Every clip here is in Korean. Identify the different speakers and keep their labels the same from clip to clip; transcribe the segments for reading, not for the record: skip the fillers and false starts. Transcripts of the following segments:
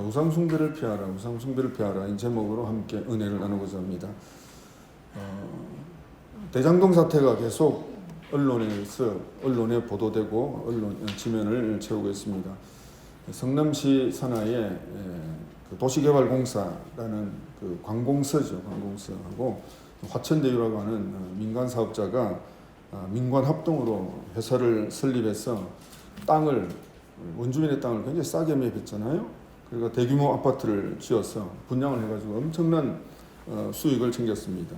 Speaker 1: 우상 숭배를 피하라, 우상 숭배를 피하라 이 제목으로 함께 은혜를 나누고자 합니다. 대장동 사태가 계속 언론에 보도되고 언론 지면을 채우고 있습니다. 성남시 산하의 도시개발공사라는 그 관공서죠, 관공서하고 화천대유라고 하는 민간 사업자가 민관 합동으로 회사를 설립해서 원주민의 땅을 굉장히 싸게 매입했잖아요. 그리고 대규모 아파트를 지어서 분양을 해가지고 엄청난 수익을 챙겼습니다.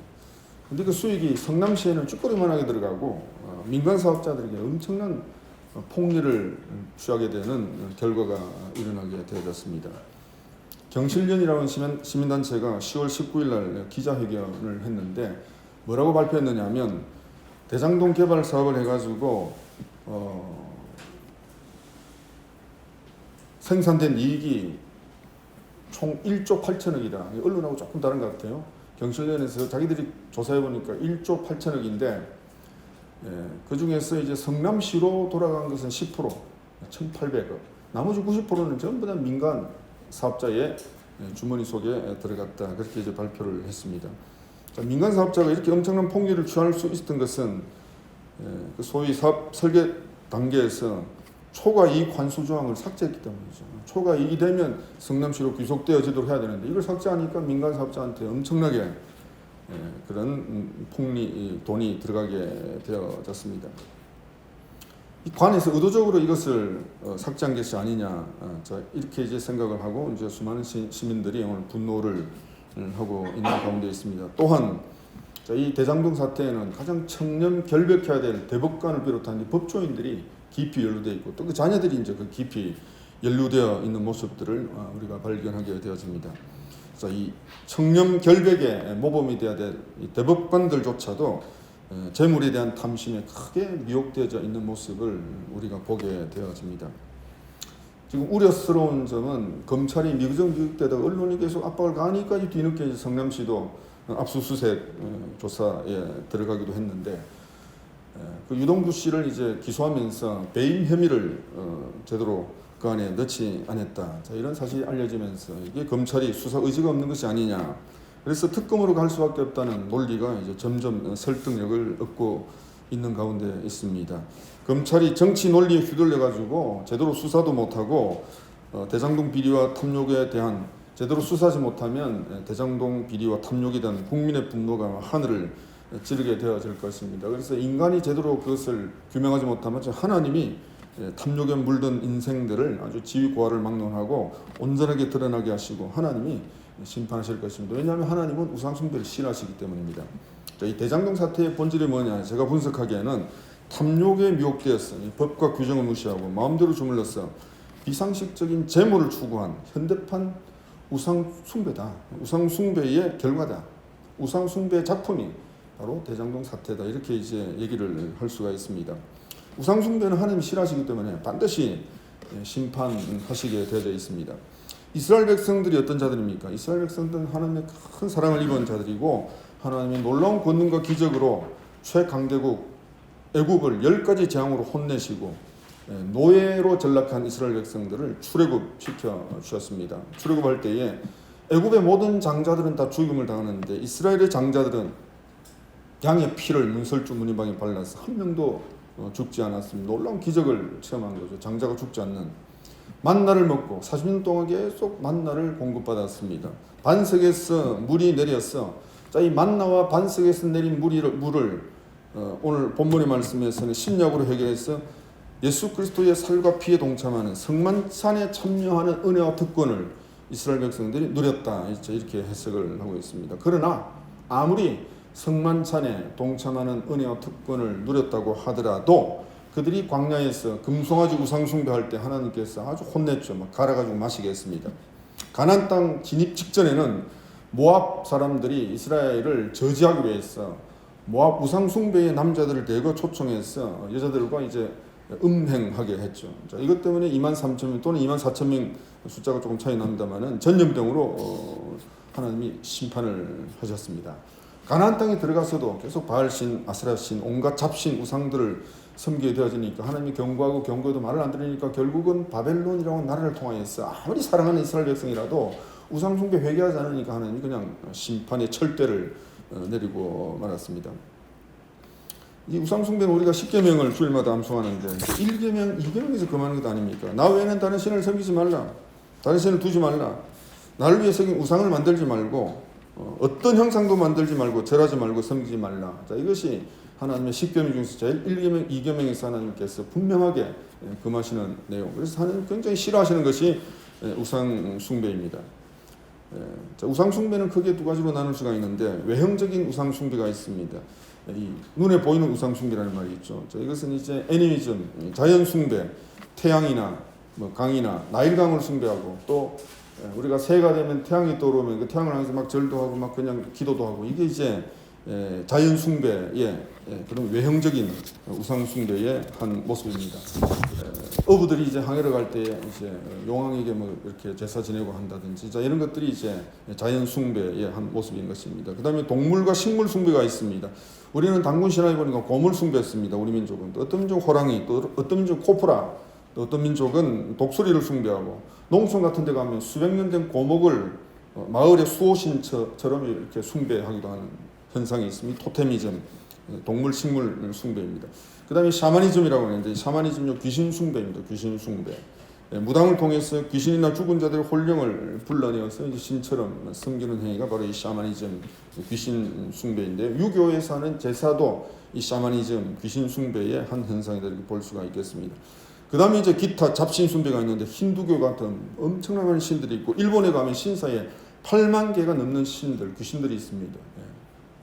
Speaker 1: 근데 그 수익이 성남시에는 쭈꾸리만하게 들어가고 민간 사업자들에게 엄청난 폭리를 취하게 되는 결과가 일어나게 되어졌습니다. 경실련이라는 시민단체가 10월 19일 날 기자회견을 했는데 뭐라고 발표했느냐 하면 대장동 개발 사업을 해가지고 생산된 이익이 총 1조 8천억이다. 언론하고 조금 다른 것 같아요. 경실련에서 자기들이 조사해 보니까 1조 8천억인데 그 중에서 이제 성남시로 돌아간 것은 10%, 1,800억. 나머지 90%는 전부 다 민간 사업자의 주머니 속에 들어갔다. 그렇게 이제 발표를 했습니다. 자, 민간 사업자가 이렇게 엄청난 폭리를 취할 수 있었던 것은 그 소위 사업 설계 단계에서 초과 이익 환수 조항을 삭제했기 때문이죠. 초과 이익이 되면 성남시로 귀속되어지도록 해야 되는데 이걸 삭제하니까 민간 사업자한테 엄청나게 그런 돈이 들어가게 되어졌습니다. 이 관에서 의도적으로 이것을 삭제한 것이 아니냐, 이렇게 이제 생각을 하고 이제 수많은 시민들이 오늘 분노를 하고 있는 가운데 있습니다. 또한 이 대장동 사태에는 가장 청렴결백해야 될 대법관을 비롯한 법조인들이 깊이 연루되어 있고 또 그 자녀들이 이제 그 깊이 연루되어 있는 모습들을 우리가 발견하게 되어집니다. 그래서 이 청렴결백의 모범이 되어야 될 이 대법관들조차도 재물에 대한 탐심에 크게 미혹되어져 있는 모습을 우리가 보게 되어집니다. 지금 우려스러운 점은 검찰이 미구정미국되다가 언론이 계속 압박을 가하니까 뒤늦게 성남시도 압수수색 조사에 들어가기도 했는데 그 유동규 씨를 이제 기소하면서 배임 혐의를 제대로 그 안에 넣지 않았다. 자, 이런 사실이 알려지면서 이게 검찰이 수사 의지가 없는 것이 아니냐. 그래서 특검으로 갈 수밖에 없다는 논리가 이제 점점 설득력을 얻고 있는 가운데 있습니다. 검찰이 정치 논리에 휘둘려 가지고 제대로 수사도 못하고 대장동 비리와 탐욕에 대한 제대로 수사하지 못하면 대장동 비리와 탐욕에 대한 국민의 분노가 하늘을 찌르게 되어질 것입니다. 그래서 인간이 제대로 그것을 규명하지 못하면 하나님이 탐욕에 물든 인생들을 아주 지위고하를 막론하고 온전하게 드러나게 하시고 하나님이 심판하실 것입니다. 왜냐하면 하나님은 우상숭배를 싫어하시기 때문입니다. 이 대장동 사태의 본질이 뭐냐? 제가 분석하기에는 탐욕에 미혹되어서 법과 규정을 무시하고 마음대로 주물러서 비상식적인 재물을 추구한 현대판 우상숭배다. 우상숭배의 결과다. 우상숭배의 작품이 바로 대장동 사태다. 이렇게 이제 얘기를 할 수가 있습니다. 우상숭배는 하나님이 싫어하시기 때문에 반드시 심판하시게 되어져 있습니다. 이스라엘 백성들이 어떤 자들입니까? 이스라엘 백성들은 하나님의 큰 사랑을 입은 자들이고 하나님의 놀라운 권능과 기적으로 최강대국 애굽을 10가지 재앙으로 혼내시고 노예로 전락한 이스라엘 백성들을 출애굽시켜 주셨습니다. 출애굽할 때에 애굽의 모든 장자들은 다 죽임을 당하는데 이스라엘의 장자들은 양의 피를 문설주 무늬방에 발라서 한 명도 죽지 않았습니다. 놀라운 기적을 체험한 거죠. 장자가 죽지 않는. 만나를 먹고 40년 동안 계속 만나를 공급받았습니다. 반석에서 물이 내려서 이 만나와 반석에서 내린 물을 오늘 본문의 말씀에서는 신약으로 해결해서 예수 그리스도의 살과 피에 동참하는 성만찬에 참여하는 은혜와 특권을 이스라엘 백성들이 누렸다. 이렇게 해석을 하고 있습니다. 그러나 아무리 성만찬에 동참하는 은혜와 특권을 누렸다고 하더라도 그들이 광야에서 금송아지 우상숭배할 때 하나님께서 아주 혼냈죠. 막 갈아가지고 마시게 했습니다. 가나안 땅 진입 직전에는 모압 사람들이 이스라엘을 저지하기 위해서 모압 우상숭배의 남자들을 대거 초청해서 여자들과 이제 음행하게 했죠. 자, 이것 때문에 23,000명 또는 24,000명 숫자가 조금 차이 납니다만은 전염병으로 하나님이 심판을 하셨습니다. 가나안 땅에 들어가서도 계속 바알신, 아세라신, 온갖 잡신 우상들을 섬기게 되어지니까 하나님이 경고하고 경고해도 말을 안 들으니까 결국은 바벨론이라고 나라를 통하여서 아무리 사랑하는 이스라엘 백성이라도 우상 숭배 회개하지 않으니까 하나님이 그냥 심판의 철대를 내리고 말았습니다. 이 우상 숭배는 우리가 10계명을 주일마다 암송하는데 1계명, 2계명에서 그만한 것 아닙니까? 나 외에는 다른 신을 섬기지 말라. 다른 신을 두지 말라. 나를 위해 새긴 우상을 만들지 말고 어떤 형상도 만들지 말고 절하지 말고 섬기지 말라. 자, 이것이 하나님의 10계명 중에서 제일 1계명, 2계명에서 하나님께서 분명하게 금하시는 내용. 그래서 하나님 굉장히 싫어하시는 것이 우상 숭배입니다. 자, 우상 숭배는 크게 두 가지로 나눌 수가 있는데 외형적인 우상 숭배가 있습니다. 이 눈에 보이는 우상 숭배라는 말이 있죠. 자, 이것은 이제 애니미즘, 자연 숭배, 태양이나 뭐 강이나 나일강을 숭배하고 또 우리가 새해가 되면 태양이 떠오르면 그 태양을 향해서 막 절도 하고 막 그냥 기도도 하고 이게 이제 자연 숭배의 그런 외형적인 우상 숭배의 한 모습입니다. 어부들이 이제 항해를 갈 때 이제 용왕에게 뭐 이렇게 제사 지내고 한다든지 자 이런 것들이 이제 자연 숭배의 한 모습인 것입니다. 그다음에 동물과 식물 숭배가 있습니다. 우리는 단군 신화에 보니까 고물 숭배했습니다. 우리 민족은 또 어떤 민족 호랑이, 또 어떤 민족 코프라, 또 어떤 민족은 독수리를 숭배하고 농촌 같은 데 가면 수백 년 된 고목을 마을의 수호신처럼 이렇게 숭배하기도 하는 현상이 있습니다. 토테미즘, 동물 식물 숭배입니다. 그 다음에 샤머니즘이라고 하는데 샤머니즘은 귀신 숭배입니다. 귀신 숭배. 무당을 통해서 귀신이나 죽은 자들의 혼령을 불러내어서 이제 신처럼 섬기는 행위가 바로 이 샤머니즘, 귀신 숭배인데 유교에서 하는 제사도 이 샤머니즘, 귀신 숭배의 한 현상이다 이렇게 볼 수가 있겠습니다. 그 다음에 이제 기타 잡신 숭배가 있는데 힌두교 같은 엄청난 신들이 있고 일본에 가면 신사에 8만 개가 넘는 신들, 귀신들이 있습니다.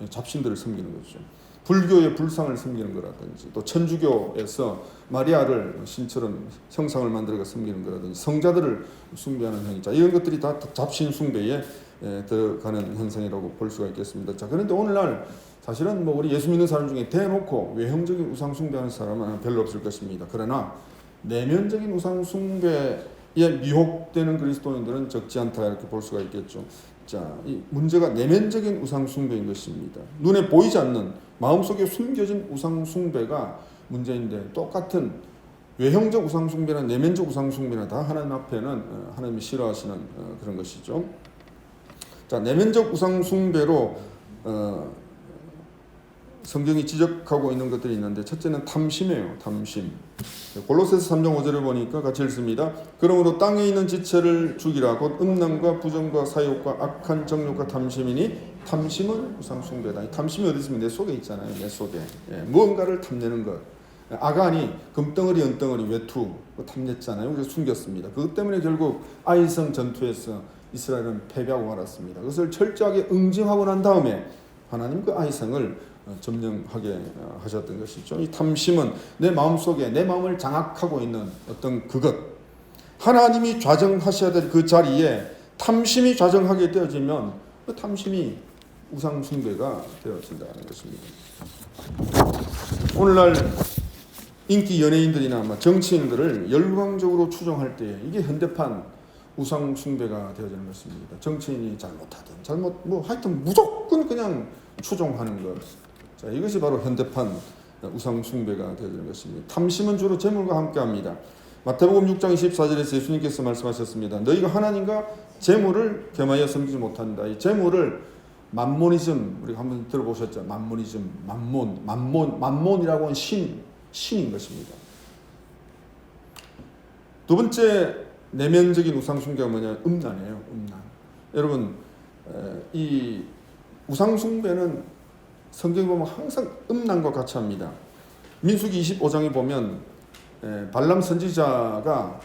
Speaker 1: 잡신들을 섬기는 거죠. 불교의 불상을 섬기는 거라든지 또 천주교에서 마리아를 신처럼 형상을 만들어서 섬기는 거라든지 성자들을 숭배하는 행위, 자 이런 것들이 다 잡신 숭배에 들어가는 현상이라고 볼 수가 있겠습니다. 자 그런데 오늘날 사실은 뭐 우리 예수 믿는 사람 중에 대놓고 외형적인 우상 숭배하는 사람은 별로 없을 것입니다. 그러나 내면적인 우상 숭배에 미혹되는 그리스도인들은 적지 않다 이렇게 볼 수가 있겠죠. 자, 이 문제가 내면적인 우상 숭배인 것입니다. 눈에 보이지 않는 마음속에 숨겨진 우상 숭배가 문제인데 똑같은 외형적 우상 숭배나 내면적 우상 숭배나 다 하나님 앞에는 하나님이 싫어하시는 그런 것이죠. 자, 내면적 우상 숭배로 성경이 지적하고 있는 것들이 있는데 첫째는 탐심이에요. 탐심. 골로새서 3장 5절을 보니까 같이 읽습니다. 그러므로 땅에 있는 지체를 죽이라. 곧 음란과 부정과 사욕과 악한 정욕과 탐심이니 탐심은 우상 숭배다. 탐심이 어디 있으면 내 속에 있잖아요. 내 속에. 무언가를 탐내는 것. 아간이 금덩어리 은덩어리 외투 탐냈잖아요. 그래서 숨겼습니다. 그것 때문에 결국 아이성 전투에서 이스라엘은 패배하고 말았습니다. 그것을 철저하게 응징하고 난 다음에 하나님 그 아이성을 점령하게 하셨던 것이죠. 이 탐심은 내 마음속에 내 마음을 장악하고 있는 어떤 그것, 하나님이 좌정하셔야 될 그 자리에 탐심이 좌정하게 되어지면 그 탐심이 우상 숭배가 되어진다는 것입니다. 오늘날 인기 연예인들이나 정치인들을 열광적으로 추종할 때 이게 현대판 우상 숭배가 되어지는 것입니다. 정치인이 잘못하든 하여튼 무조건 그냥 추종하는 것. 자, 이것이 바로 현대판 우상 숭배가 되어지는 것입니다. 탐심은 주로 재물과 함께합니다. 마태복음 6장 24절에서 예수님께서 말씀하셨습니다. 너희가 하나님과 재물을 겸하여 섬기지 못한다. 이 재물을 만모니즘, 우리가 한번 들어보셨죠? 만모니즘, 만몬이라고 하는 신인 것입니다. 두 번째 내면적인 우상 숭배가 뭐냐? 음란이에요. 음란. 여러분, 이 우상 숭배는 성경에 보면 항상 음란과 같이 합니다. 민수기 25장에 보면 발람 선지자가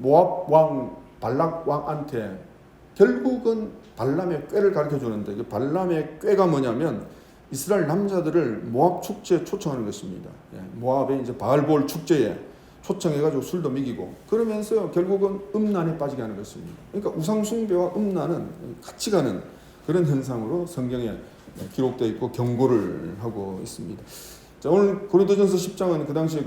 Speaker 1: 모압 왕 발락 왕한테 결국은 발람의 꾀를 가르쳐 주는데 그 발람의 꾀가 뭐냐면 이스라엘 남자들을 모압 축제에 초청하는 것입니다. 모압의 이제 바알볼 축제에 초청해가지고 술도 먹이고 그러면서 결국은 음란에 빠지게 하는 것입니다. 그러니까 우상 숭배와 음란은 같이 가는 그런 현상으로 성경에 기록되어 있고 경고를 하고 있습니다. 자, 오늘 고린도전서 10장은 그 당시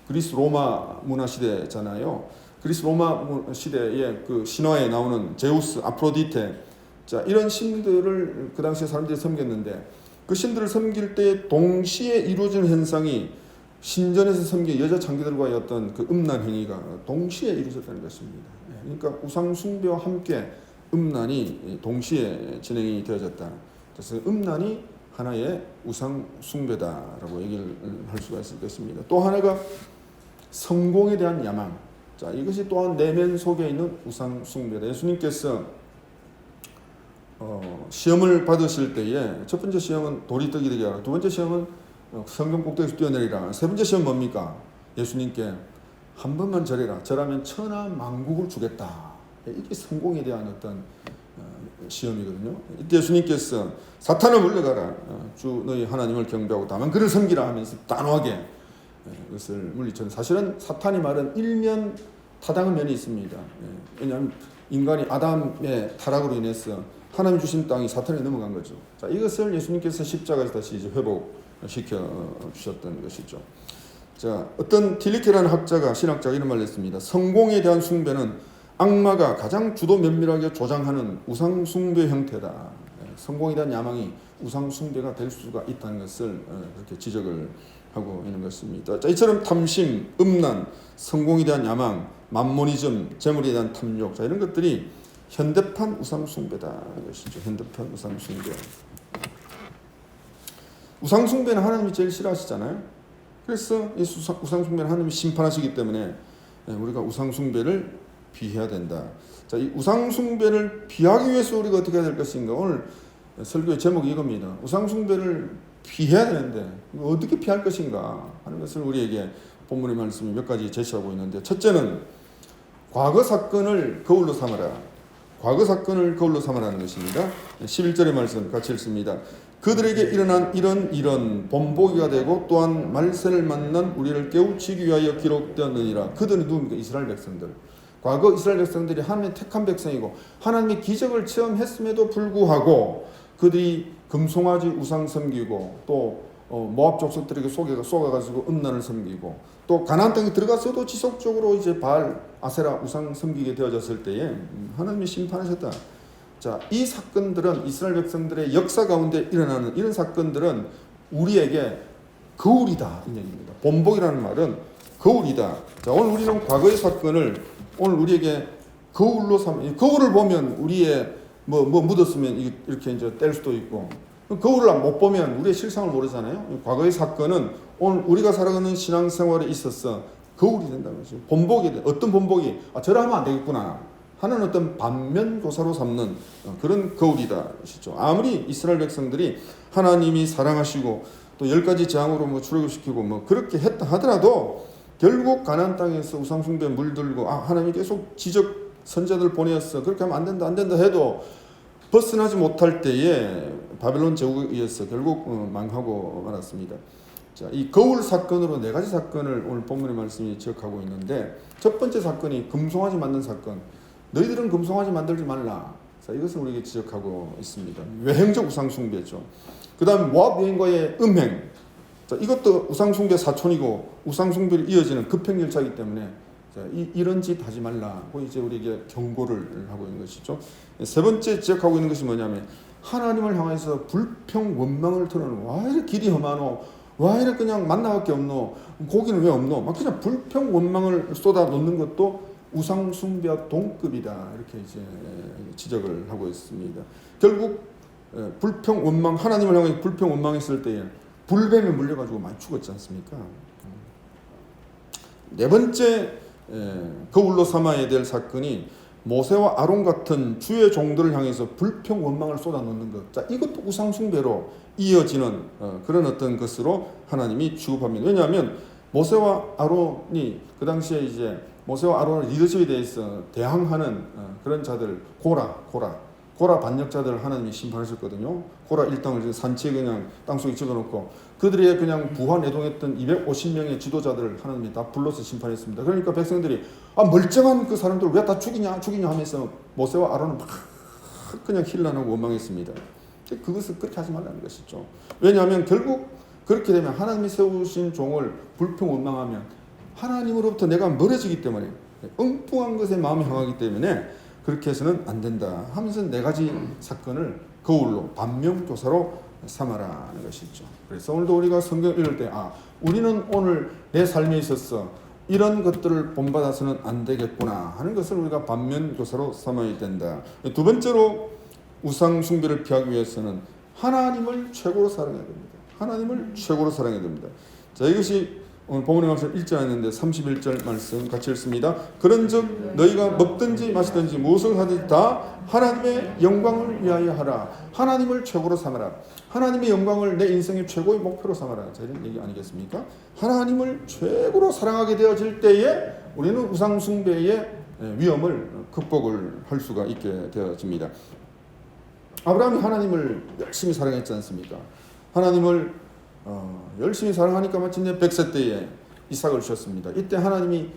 Speaker 1: 그리스 로마 문화 시대잖아요. 그리스 로마 시대의 그 신화에 나오는 제우스, 아프로디테, 자, 이런 신들을 그 당시에 사람들이 섬겼는데 그 신들을 섬길 때 동시에 이루어지는 현상이 신전에서 섬긴 여자 창기들과의 어떤 그 음란 행위가 동시에 이루어졌다는 것입니다. 그러니까 우상 숭배와 함께 음란이 동시에 진행이 되어졌다. 그래서 음란이 하나의 우상 숭배다라고 얘기를 할 수가 있을 것입니다. 또 하나가 성공에 대한 야망. 자, 이것이 또한 내면 속에 있는 우상 숭배다. 예수님께서 시험을 받으실 때에 첫 번째 시험은 돌이 떡이 되게 하라. 두 번째 시험은 성경 꼭대기에서 뛰어내리라. 세 번째 시험 뭡니까? 예수님께 한 번만 절해라. 절하면 천하 만국을 주겠다. 이게 성공에 대한 어떤 시험이거든요. 이때 예수님께서 사탄을 물러가라. 주 너희 하나님을 경배하고 다만 그를 섬기라 하면서 단호하게 그것을 물리쳤는. 사실은 사탄이 말은 일면 타당한 면이 있습니다. 왜냐하면 인간이 아담의 타락으로 인해서 하나님 주신 땅이 사탄에 넘어간 거죠. 자, 이것을 예수님께서 십자가에서 다시 이제 회복시켜 주셨던 것이죠. 자, 어떤 틸리케라는 학자가 신학자가 이런 말을 했습니다. 성공에 대한 숭배는 악마가 가장 주도 면밀하게 조장하는 우상 숭배 형태다. 성공에 대한 야망이 우상 숭배가 될 수가 있다는 것을 그렇게 지적을 하고 있는 것입니다. 자, 이처럼 탐심, 음란, 성공에 대한 야망, 만모니즘, 재물에 대한 탐욕, 자, 이런 것들이 현대판 우상 숭배다 것이죠. 현대판 우상 숭배. 우상 숭배는 하나님이 제일 싫어하시잖아요. 그래서 이 우상 숭배는 하나님이 심판하시기 때문에 우리가 우상 숭배를 피해야 된다. 자, 이 우상 숭배를 피하기 위해서 우리가 어떻게 해야 될 것인가? 오늘 설교의 제목이 이겁니다. 우상 숭배를 피해야 되는데 어떻게 피할 것인가 하는 것을 우리에게 본문의 말씀이 몇 가지 제시하고 있는데, 첫째는 과거 사건을 거울로 삼아라. 과거 사건을 거울로 삼아라는 것입니다. 11절의 말씀 같이 읽습니다. 그들에게 일어난 이런 본보기가 되고 또한 말세를 만난 우리를 깨우치기 위하여 기록되었느니라. 그들은 누굽니까? 이스라엘 백성들. 과거 이스라엘 백성들이 하나님의 택한 백성이고 하나님의 기적을 체험했음에도 불구하고 그들이 금송아지 우상 섬기고 또 모압 족속들에게 속아가지고 음란을 섬기고 또 가나안 땅에 들어가서도 지속적으로 이제 바알, 아세라 우상 섬기게 되어졌을 때에 하나님이 심판하셨다. 자, 이 사건들은 이스라엘 백성들의 역사 가운데 일어나는 이런 사건들은 우리에게 거울이다 이 얘기입니다. 본보기라는 말은 거울이다. 자, 오늘 우리는 과거의 사건을 오늘 우리에게 거울로 거울을 보면 우리의 뭐 묻었으면 이렇게 이제 뗄 수도 있고, 거울을 못 보면 우리의 실상을 모르잖아요. 과거의 사건은 오늘 우리가 살아가는 신앙생활에 있어서 거울이 된다는 거죠. 본보기 돼. 어떤 본보기? 저래 하면 안 되겠구나 하는 어떤 반면교사로 삼는 그런 거울이다 것이죠. 아무리 이스라엘 백성들이 하나님이 사랑하시고 또 10가지 재앙으로 출애굽시키고 그렇게 했다 하더라도 결국 가나안 땅에서 우상 숭배에 물들고 하나님이 계속 지적 선자들 보내었어. 그렇게 하면 안 된다 해도 벗어나지 못할 때에 바벨론 제국에 의해서 결국 망하고 말았습니다. 자, 이 거울 사건으로 4가지 사건을 오늘 본문의 말씀이 지적하고 있는데, 첫 번째 사건이 금송아지 만든 사건. 너희들은 금송아지 만들지 말라. 자, 이것을 우리에게 지적하고 있습니다. 외행적 우상 숭배죠. 그 다음 모압 여인과의 음행. 자, 이것도 우상 숭배 사촌이고 우상 숭배를 이어지는 급행열차이기 때문에 이런 짓 하지 말라고 이제 우리에게 경고를 하고 있는 것이죠. 세 번째 지적하고 있는 것이 뭐냐면 하나님을 향해서 불평 원망을 털어놓은, 와 이렇게 길이 험하노, 와 이렇게 그냥 만나밖에 없노, 고기는 왜 없노, 막 그냥 불평 원망을 쏟아 놓는 것도 우상 숭배와 동급이다 이렇게 이제 지적을 하고 있습니다. 결국 불평 원망, 하나님을 향해 불평 원망했을 때에 불뱀에 물려가지고 많이 죽었지 않습니까? 네 번째 거울로 삼아야 될 사건이 모세와 아론 같은 주의 종들을 향해서 불평 원망을 쏟아놓는 것. 자, 이것도 우상 숭배로 이어지는 그런 어떤 것으로 하나님이 취급합니다. 왜냐하면 모세와 아론이 그 당시에 이제 모세와 아론의 리더십에 대해서 대항하는 그런 자들, 고라 반역자들을 하나님이 심판하셨거든요. 고라 일당을 산지에 그냥 땅속에 집어넣고 그들의 그냥 부하 내동했던 250명의 지도자들을 하나님이 다 불러서 심판했습니다. 그러니까 백성들이 멀쩡한 그 사람들을 왜 다 죽이냐 하면서 모세와 아론은 막 그냥 힐난하고 원망했습니다. 그것을 그렇게 하지 말라는 것이죠. 왜냐하면 결국 그렇게 되면 하나님이 세우신 종을 불평 원망하면 하나님으로부터 내가 멀어지기 때문에 엉뚱한 것에 마음이 향하기 때문에 그렇게 해서는 안 된다 하면서 네 가지 사건을 거울로 반면교사로 삼아라 하는 것이죠. 그래서 오늘도 우리가 성경 읽을 때 우리는 오늘 내 삶에 있어서 이런 것들을 본받아서는 안 되겠구나 하는 것을 우리가 반면교사로 삼아야 된다. 두 번째로 우상 숭배를 피하기 위해서는 하나님을 최고로 사랑해야 됩니다. 하나님을 최고로 사랑해야 됩니다. 자, 이것이 오늘 본문의 말씀 1절 했는데 31절 말씀 같이 읽습니다. 그런즉 너희가 먹든지 마시든지 무엇을 하든지 다 하나님의 영광을 위하여 하라. 하나님을 최고로 삼아라. 하나님의 영광을 내 인생의 최고의 목표로 삼아라. 자, 이런 얘기 아니겠습니까? 하나님을 최고로 사랑하게 되어질 때에 우리는 우상 숭배의 위험을 극복을 할 수가 있게 되어집니다. 아브라함이 하나님을 열심히 사랑했지 않습니까? 하나님을 열심히 사랑하니까 마침내 100세 때에 이삭을 주셨습니다. 이때 하나님이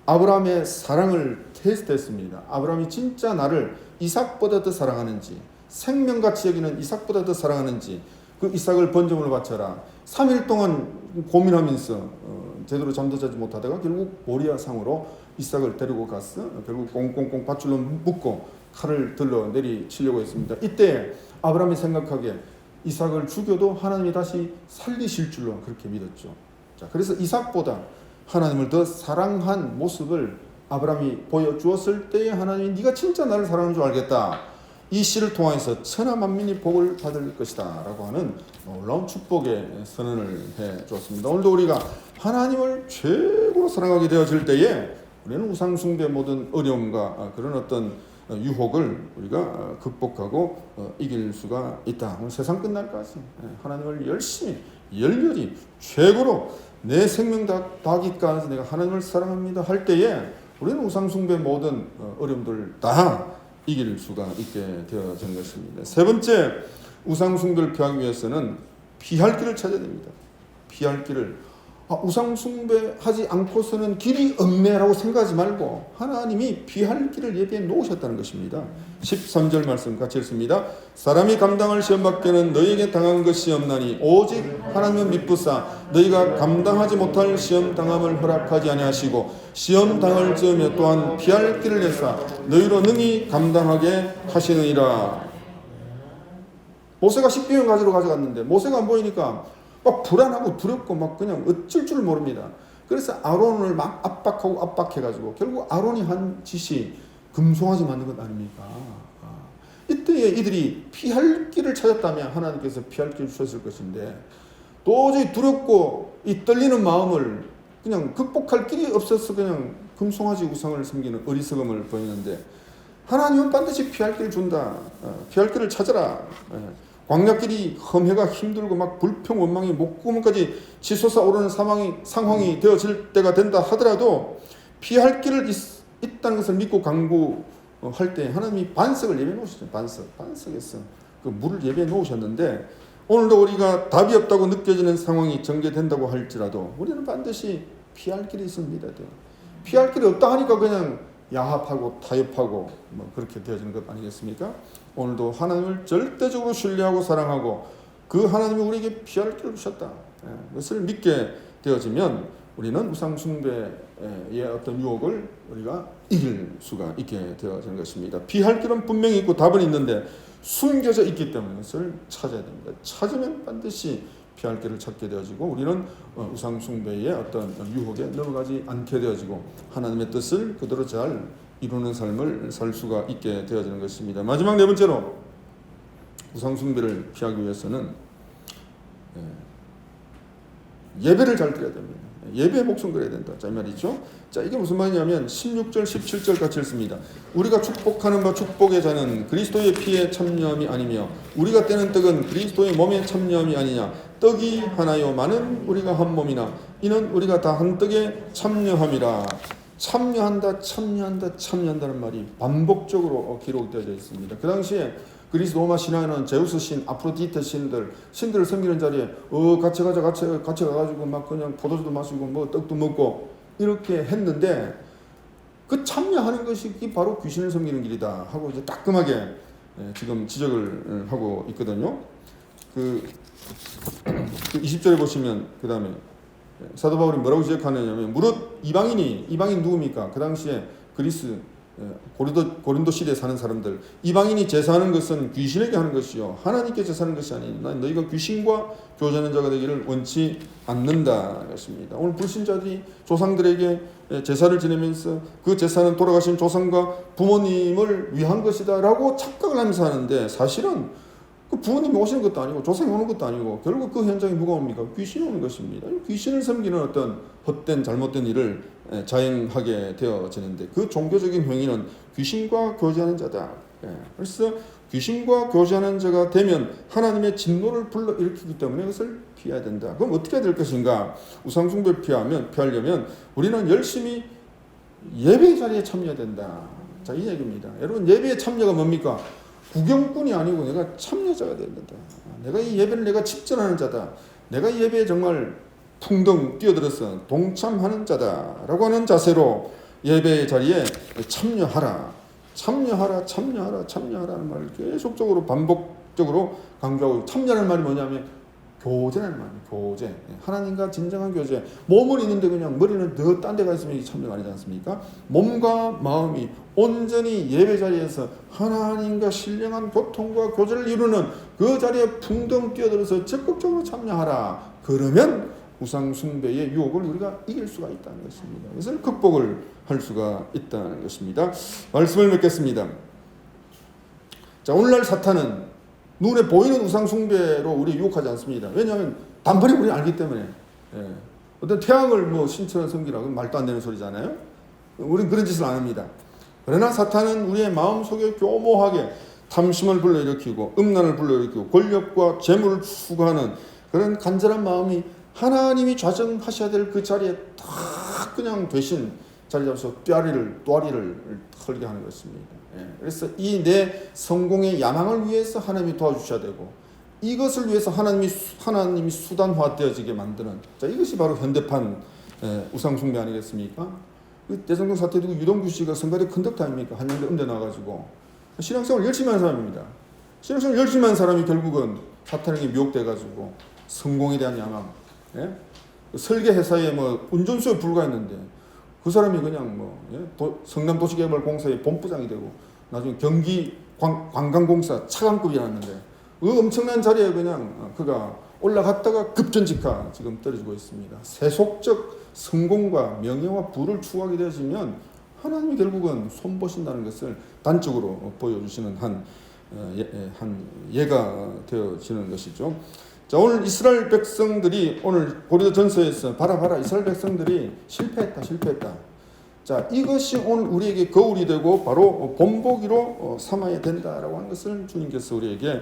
Speaker 1: 아브라함의 사랑을 테스트했습니다. 아브라함이 진짜 나를 이삭보다 더 사랑하는지, 생명같이 여기는 이삭보다 더 사랑하는지, 그 이삭을 번제물로 바쳐라. 3일 동안 고민하면서 제대로 잠도 자지 못하다가 결국 모리아 상으로 이삭을 데리고 갔어. 결국 꽁꽁꽁 밧줄로 묶고 칼을 들러 내리치려고 했습니다. 이때 아브라함이 생각하기에 이삭을 죽여도 하나님이 다시 살리실 줄로 그렇게 믿었죠. 자, 그래서 이삭보다 하나님을 더 사랑한 모습을 아브라함이 보여주었을 때에 하나님이 네가 진짜 나를 사랑하는 줄 알겠다. 이 시를 통해서 천하 만민이 복을 받을 것이다 라고 하는 놀라운 축복의 선언을 해 주었습니다. 오늘도 우리가 하나님을 최고로 사랑하게 되어질 때에 우리는 우상 숭배 모든 어려움과 그런 어떤 유혹을 우리가 극복하고 이길 수가 있다. 오늘 세상 끝날까지 하나님을 열심히 열렬히 최고로 내 생명 다하기까지 내가 하나님을 사랑합니다 할 때에 우리는 우상 숭배 모든 어려움들 다 이길 수가 있게 되어진 것입니다. 세 번째, 우상 숭배를 피하기 위해서는 피할 길을 찾아야 됩니다. 피할 길을 우상 숭배하지 않고서는 길이 없네라고 생각하지 말고 하나님이 피할 길을 예비해 놓으셨다는 것입니다. 13절 말씀 같이 읽습니다. 사람이 감당할 시험 밖에는 너희에게 당한 것이 없나니 오직 하나님은 미쁘사 너희가 감당하지 못할 시험 당함을 허락하지 아니하시고 시험 당할 즈음에 또한 피할 길을 내사 너희로 능히 감당하게 하시느니라. 모세가 십계명 가지러 가져갔는데 모세가 안 보이니까 막 불안하고 두렵고 막 그냥 어쩔 줄 모릅니다. 그래서 아론을 막 압박하고 압박해가지고 결국 아론이 한 짓이 금송아지 만든 것 아닙니까? 이때에 이들이 피할 길을 찾았다면 하나님께서 피할 길을 주셨을 것인데 도저히 두렵고 이 떨리는 마음을 그냥 극복할 길이 없어서 그냥 금송아지 우상을 섬기는 어리석음을 보이는데 하나님은 반드시 피할 길을 준다. 피할 길을 찾아라. 광야길이 험해가 힘들고 막 불평 원망이 목구멍까지 치솟아 오르는 상황이 되어질 때가 된다 하더라도 피할 길을 있다는 것을 믿고 강구할 때 하나님이 반석을 예배해 놓으셨죠. 반석에서 그 물을 예배해 놓으셨는데 오늘도 우리가 답이 없다고 느껴지는 상황이 전개된다고 할지라도 우리는 반드시 피할 길이 있습니다. 피할 길이 없다 하니까 그냥 야합하고 타협하고 뭐 그렇게 되어지는 것 아니겠습니까? 오늘도 하나님을 절대적으로 신뢰하고 사랑하고 그 하나님이 우리에게 피할 길을 주셨다. 그것을 믿게 되어지면 우리는 우상 숭배의 어떤 유혹을 우리가 이길 수가 있게 되어지는 것입니다. 피할 길은 분명히 있고 답은 있는데 숨겨져 있기 때문에 그것을 찾아야 됩니다. 찾으면 반드시 피할 길을 찾게 되어지고 우리는 우상 숭배의 어떤 유혹에 넘어가지 않게 되어지고 하나님의 뜻을 그대로 잘 이루는 삶을 살 수가 있게 되어지는 것입니다. 마지막 네 번째로 우상 숭배를 피하기 위해서는 예배를 잘 드려야 됩니다. 예배에 목숨 걸어야 된다. 자, 이 말이죠. 자, 이게 무슨 말이냐면 16절, 17절 같이 읽습니다. 우리가 축복하는 바 축복의 자는 그리스도의 피에 참여함이 아니며 우리가 떼는 떡은 그리스도의 몸에 참여함이 아니냐. 떡이 하나요 많은 우리가 한 몸이나 이는 우리가 다 한 떡에 참여함이라. 참여한다는 말이 반복적으로 기록되어 있습니다. 그 당시에 그리스 로마 신화에는 제우스 신, 아프로디테 신들을 섬기는 자리에 같이 가가지고 막 그냥 포도주도 마시고 뭐 떡도 먹고 이렇게 했는데 그 참여하는 것이 바로 귀신을 섬기는 길이다 하고 이제 따끔하게 지금 지적을 하고 있거든요. 그 20절에 보시면 그 다음에 사도 바울이 뭐라고 지적하느냐면 무릇 이방인 누굽니까? 그 당시에 그리스 고린도 시대에 사는 사람들, 이방인이 제사하는 것은 귀신에게 하는 것이요 하나님께 제사하는 것이 아니니 너희가 귀신과 교제하는 자가 되기를 원치 않는다 것입니다. 오늘 불신자들이 조상들에게 제사를 지내면서 그 제사는 돌아가신 조상과 부모님을 위한 것이다 라고 착각을 하면서 하는데, 사실은 그 부모님이 오시는 것도 아니고 조상이 오는 것도 아니고 결국 그 현장에 누가 옵니까? 귀신이 오는 것입니다. 귀신을 섬기는 어떤 헛된 잘못된 일을 자행하게 되어지는데, 그 종교적인 행위는 귀신과 교제하는 자다. 그래서 귀신과 교제하는 자가 되면 하나님의 진노를 불러일으키기 때문에 그것을 피해야 된다. 그럼 어떻게 해야 될 것인가? 우상숭배를 피하려면 우리는 열심히 예배 자리에 참여해야 된다. 자, 이 얘기입니다. 여러분, 예배의 참여가 뭡니까? 구경꾼이 아니고 내가 참여자가 돼야 된다. 내가 이 예배를 내가 집전하는 자다. 내가 이 예배에 정말 풍덩 뛰어들어서 동참하는 자다라고 하는 자세로 예배의 자리에 참여하라. 참여하라는 말을 계속적으로 반복적으로 강조하고, 참여하는 말이 뭐냐면 교제라는 말이에요. 교제. 하나님과 진정한 교제. 몸은 있는데 그냥 머리는 더 딴 데 가 있으면 참여가 아니지 않습니까? 몸과 마음이 온전히 예배 자리에서 하나님과 신령한 교통과 교제를 이루는 그 자리에 풍덩 뛰어들어서 적극적으로 참여하라. 그러면 우상 숭배의 유혹을 우리가 이길 수가 있다는 것입니다. 그래서 극복을 할 수가 있다는 것입니다. 말씀을 맺겠습니다. 자, 오늘날 사탄은 눈에 보이는 우상 숭배로 우리 유혹하지 않습니다. 왜냐하면 단번에 우리 알기 때문에. 어떤 태양을 신처럼 섬기라고 말도 안 되는 소리잖아요. 우리는 그런 짓을 안 합니다. 그러나 사탄은 우리의 마음속에 교모하게 탐심을 불러일으키고 음란을 불러일으키고 권력과 재물을 추구하는 그런 간절한 마음이 하나님이 좌정하셔야 될 그 자리에 딱 그냥 대신 자리 잡아서 또아리를 털게 하는 것입니다. 그래서 이 내 성공의 야망을 위해서 하나님이 도와주셔야 되고, 이것을 위해서 하나님이 수단화되어지게 만드는, 자, 이것이 바로 현대판 우상숭배 아니겠습니까? 대성동 사태 두고 유동규 씨가 성가대 컨덕터 아닙니까? 한양대 음대 나와가지고 신앙생활 열심히 하는 사람입니다. 신앙생활 열심히 하는 사람이 결국은 사탄에게 미혹돼가지고 성공에 대한 야망, 설계 회사에 운전수에 불과했는데 그 사람이 그냥 성남도시개발공사의 본부장이 되고 나중에 경기 관광공사 차관급이었는데 그 엄청난 자리에 그냥 그가 올라갔다가 급전직하 지금 떨어지고 있습니다. 세속적 성공과 명예와 부를 추구하게 되어지면 하나님이 결국은 손보신다는 것을 단적으로 보여주시는 한 예가 되어지는 것이죠. 자, 오늘 이스라엘 백성들이 오늘 고린도전서에서 봐라 이스라엘 백성들이 실패했다. 자, 이것이 오늘 우리에게 거울이 되고 바로 본보기로 삼아야 된다라고 하는 것을 주님께서 우리에게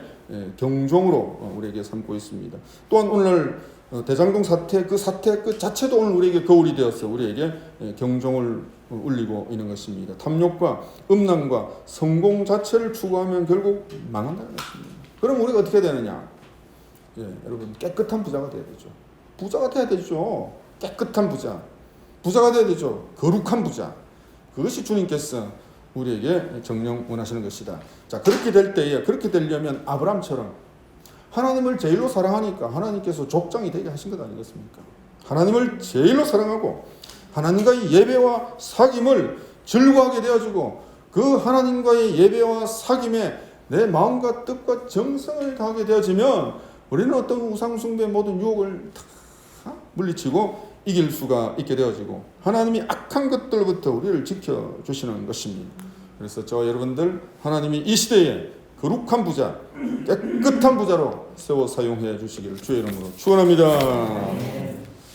Speaker 1: 경종으로 우리에게 삼고 있습니다. 또한 오늘 대장동 사태 그 자체도 오늘 우리에게 거울이 되어서 우리에게 경종을 울리고 있는 것입니다. 탐욕과 음란과 성공 자체를 추구하면 결국 망한다는 것입니다. 그럼 우리가 어떻게 되느냐? 여러분, 깨끗한 부자가 돼야 되죠. 부자가 돼야 되죠. 깨끗한 부자가 돼야 되죠. 거룩한 부자. 그것이 주님께서 우리에게 정령 원하시는 것이다. 자, 그렇게 되려면 아브라함처럼 하나님을 제일로 사랑하니까 하나님께서 족장이 되게 하신 것 아니겠습니까? 하나님을 제일로 사랑하고 하나님과의 예배와 사귐을 즐거워하게 되어주고 그 하나님과의 예배와 사귐에 내 마음과 뜻과 정성을 다하게 되어지면 우리는 어떤 우상숭배의 모든 유혹을 다 물리치고 이길 수가 있게 되어지고 하나님이 악한 것들부터 우리를 지켜주시는 것입니다. 그래서 저 여러분들 하나님이 이 시대에 거룩한 부자, 깨끗한 부자로 세워 사용해 주시기를 주의 이름으로 축원합니다.